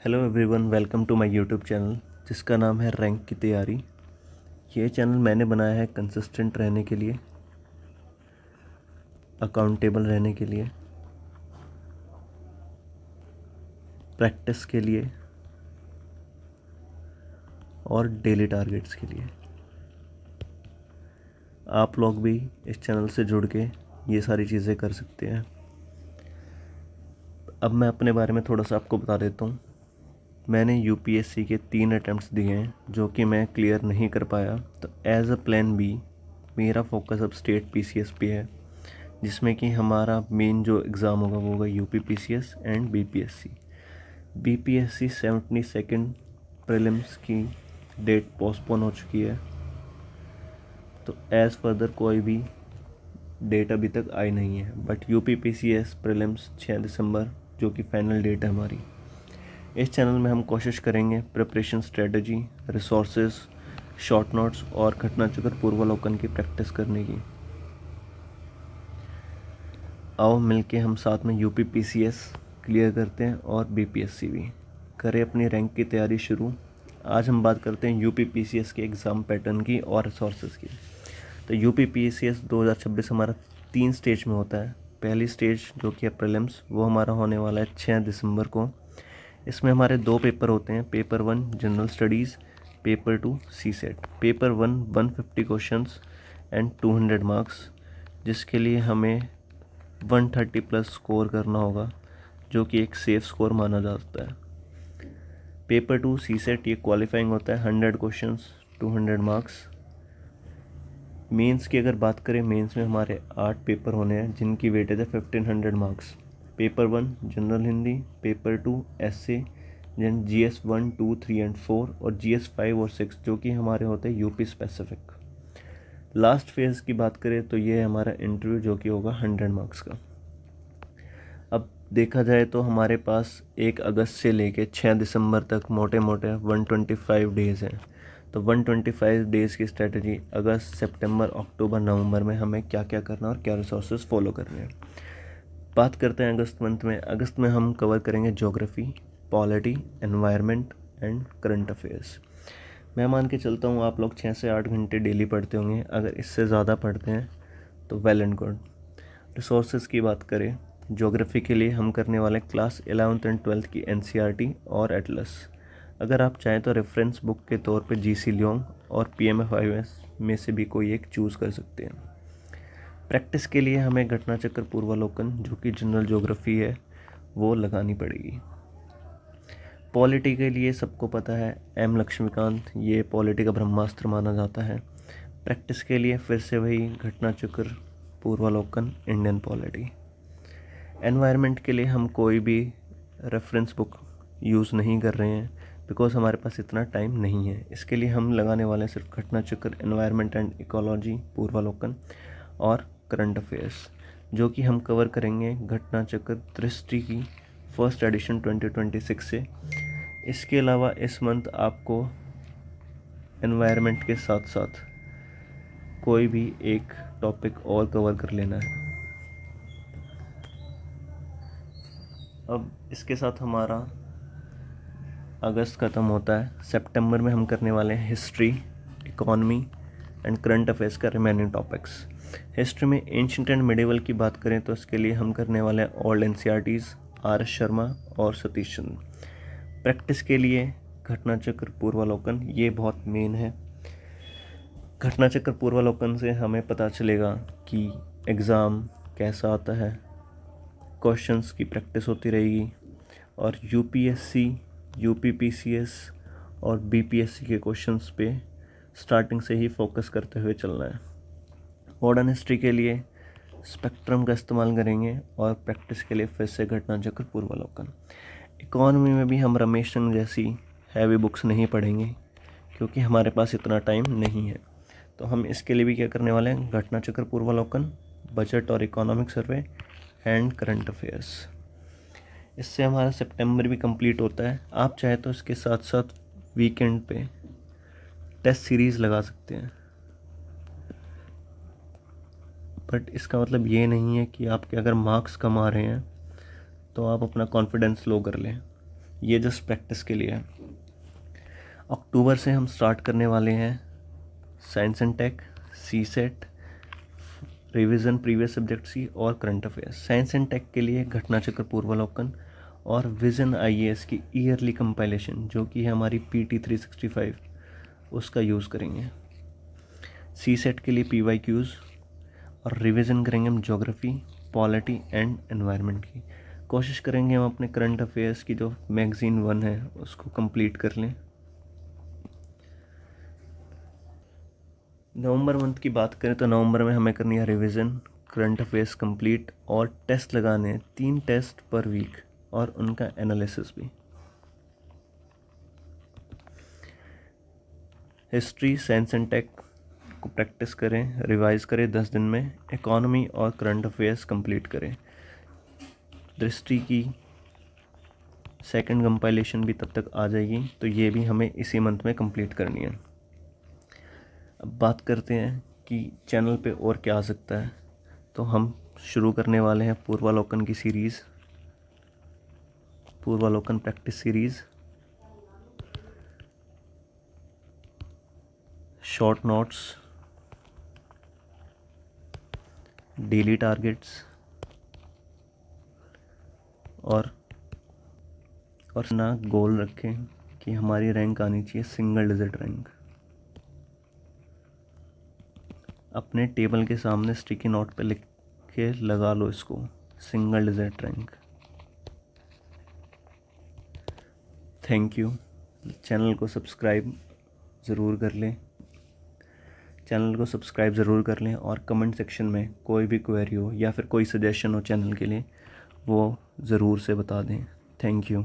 Hello everyone, welcome to my YouTube channel जिसका नाम है रैंक की तैयारी। ये चैनल मैंने बनाया है कंसिस्टेंट रहने के लिए, अकाउंटेबल रहने के लिए, प्रैक्टिस के लिए और डेली टारगेट्स के लिए। आप लोग भी इस चैनल से जुड़ के ये सारी चीज़ें कर सकते हैं। अब मैं अपने बारे में थोड़ा सा आपको बता देता हूँ। मैंने यूपीएससी के 3 अटैम्प्ट्स दिए हैं जो कि मैं क्लियर नहीं कर पाया, तो एज अ प्लान बी मेरा फोकस अब स्टेट पीसीएस पे है, जिसमें कि हमारा मेन जो एग्ज़ाम होगा वो होगा UP PCS and BPSC. BPSC 72nd prelims की डेट पोस्टपोन हो चुकी है, तो एज़ फर्दर कोई भी डेट अभी तक आई नहीं है। बट यूपी पीसीएस प्रीलिम्स 6 दिसंबर जो कि फाइनल डेट है हमारी। इस चैनल में हम कोशिश करेंगे preparation strategy, resources, short notes और घटना चक्र पूर्वावलोकन की प्रैक्टिस करने की। आओ मिलके हम साथ में यूपी पीसीएस क्लियर करते हैं और बीपीएससी भी करें अपनी रैंक की तैयारी शुरू। आज हम बात करते हैं यूपी पीसीएस के एग्ज़ाम पैटर्न की और रिसोर्सेज की। तो यूपी पीसीएस 2026 हमारा 3 स्टेज में होता है। पहली स्टेज जो कि है प्रीलिम्स, वो हमारा होने वाला है 6 दिसंबर को। इसमें हमारे 2 पेपर होते हैं। Paper 1 general studies, paper 2 CSAT. Paper 1 150 questions and 200 marks, जिसके लिए हमें 130 प्लस स्कोर करना होगा, जो कि एक सेफ स्कोर माना जाता है। पेपर 2 सीसेट ये क्वालिफाइंग होता है, 100 क्वेश्चंस 200 मार्क्स। मेंस की अगर बात करें, मेंस में हमारे 8 पेपर होने हैं जिनकी वेटेज है 1500 marks. Paper 1 general Hindi, paper 2 SA, then GS 1, 2, 3 and 4 और जीएस 5 और 6 जो कि हमारे होते हैं यूपी स्पेसिफिक। लास्ट फेज़ की बात करें तो ये है हमारा इंटरव्यू जो कि होगा 100 मार्क्स का। अब देखा जाए तो हमारे पास 1 अगस्त से लेके 6 दिसंबर तक मोटे मोटे 125 डेज़ हैं। तो 125 डेज़ की स्ट्रेटजी अगस्त, सितंबर, अक्टूबर, नवंबर में हमें क्या क्या करना और क्या रिसोर्सेज फॉलो करने हैं। बात करते हैं अगस्त मंथ में। अगस्त में हम कवर करेंगे geography, polity, environment and current affairs. मैं मान के चलता हूँ आप लोग 6 से 8 घंटे डेली पढ़ते होंगे। अगर इससे ज़्यादा पढ़ते हैं तो वेल एंड गुड। रिसोर्सेज की बात करें, ज्योग्राफी के लिए हम करने वाले क्लास 11th एंड 12th की एनसीईआरटी और एटलस। अगर आप चाहें तो रेफरेंस बुक के तौर पे जीसी लियोंग और पीएमएफआईएस में से भी कोई एक चूज़ कर सकते हैं। प्रैक्टिस के लिए हमें घटना चक्र पूर्वावलोकन जो कि जनरल ज्योग्राफी है वो लगानी पड़ेगी। पॉलिटी के लिए सबको पता है एम लक्ष्मीकांत, ये पॉलिटी का ब्रह्मास्त्र माना जाता है। प्रैक्टिस के लिए फिर से वही घटना चक्र पूर्वावलोकन, इंडियन पॉलिटी। एनवायरनमेंट के लिए हम कोई भी रेफरेंस बुक यूज़ नहीं कर रहे हैं बिकॉज हमारे पास इतना टाइम नहीं है। इसके लिए हम लगाने वाले हैं सिर्फ घटना चक्र, एनवायरनमेंट एंड इकोलॉजी, पूर्वावलोकन और करंट अफेयर्स, जो कि हम कवर करेंगे घटना चक्र दृष्टि की फर्स्ट एडिशन 2026 से। इसके अलावा इस मंथ आपको एनवायरनमेंट के साथ साथ कोई भी एक टॉपिक और कवर कर लेना है। अब इसके साथ हमारा अगस्त ख़त्म होता है। सितंबर में हम करने वाले हैं history, economy and current affairs का रिमेनिंग टॉपिक्स। हिस्ट्री में एंशिएंट एंड मिडिवल की बात करें तो इसके लिए हम करने वाले हैं old NCERTs, R S Sharma और सतीश चंद्र। प्रैक्टिस के लिए घटना चक्र पूर्वावलोकन ये बहुत मेन है। घटना चक्र पूर्वावलोकन से हमें पता चलेगा कि एग्ज़ाम कैसा आता है, क्वेश्चंस की प्रैक्टिस होती रहेगी और यूपीएससी, यूपीपीसीएस और बीपीएससी के क्वेश्चंस पे स्टार्टिंग से ही फोकस करते हुए चलना है। मॉडर्न हिस्ट्री के लिए स्पेक्ट्रम का इस्तेमाल करेंगे और प्रैक्टिस के लिए फिर से घटना चक्र पूर्वावलोकन। इकोनॉमी में भी हम रमेश चंद्र जैसी हैवी बुक्स नहीं पढ़ेंगे क्योंकि हमारे पास इतना टाइम नहीं है। तो हम इसके लिए भी क्या करने वाले हैं, घटना चक्र पूर्वावलोकन, बजट और economic survey and current affairs. इससे हमारा सितंबर भी कंप्लीट होता है। आप चाहे तो इसके साथ साथ वीकेंड पे टेस्ट सीरीज़ लगा सकते हैं, बट इसका मतलब ये नहीं है कि आपके अगर मार्क्स कम आ रहे हैं तो आप अपना कॉन्फिडेंस लो कर लें। ये जस्ट प्रैक्टिस के लिए है। अक्टूबर से हम स्टार्ट करने वाले हैं science and tech, CSAT, revision previous subject सी और current affairs. Science and tech के लिए घटना चक्र पूर्वावलोकन और विजन आईएएस की ईयरली कंपाइलेशन जो कि है हमारी PT 365, उसका यूज़ करेंगे। सीसेट के लिए PYQs और रिवीजन करेंगे हम ज्योग्राफी, पॉलिटी एंड एनवायरनमेंट की। कोशिश करेंगे हम अपने करंट अफेयर्स की जो मैगज़ीन 1 है उसको कंप्लीट कर लें। नवंबर मंथ की बात करें तो नवंबर में हमें करनी है रिवीजन, करंट अफेयर्स कंप्लीट और टेस्ट लगाने हैं, 3 टेस्ट पर वीक और उनका एनालिसिस भी। हिस्ट्री, साइंस एंड टेक को प्रैक्टिस करें, रिवाइज करें 10 दिन में। इकोनॉमी और करंट अफेयर्स कंप्लीट करें। दृष्टि की सेकंड कंपाइलेशन भी तब तक आ जाएगी, तो ये भी हमें इसी मंथ में कंप्लीट करनी है। अब बात करते हैं कि चैनल पे और क्या आ सकता है। तो हम शुरू करने वाले हैं पूर्वालोकन की series, Purvalokan practice series, short notes, daily targets और ना गोल रखें कि हमारी रैंक आनी चाहिए सिंगल डिजिट रैंक। अपने टेबल के सामने स्टिकी नोट पे लिख के लगा लो इसको, single digit rank. Thank you. Channel को सब्सक्राइब ज़रूर कर लें, और कमेंट सेक्शन में कोई भी क्वेरी हो या फिर कोई सजेशन हो चैनल के लिए वो ज़रूर से बता दें। Thank you.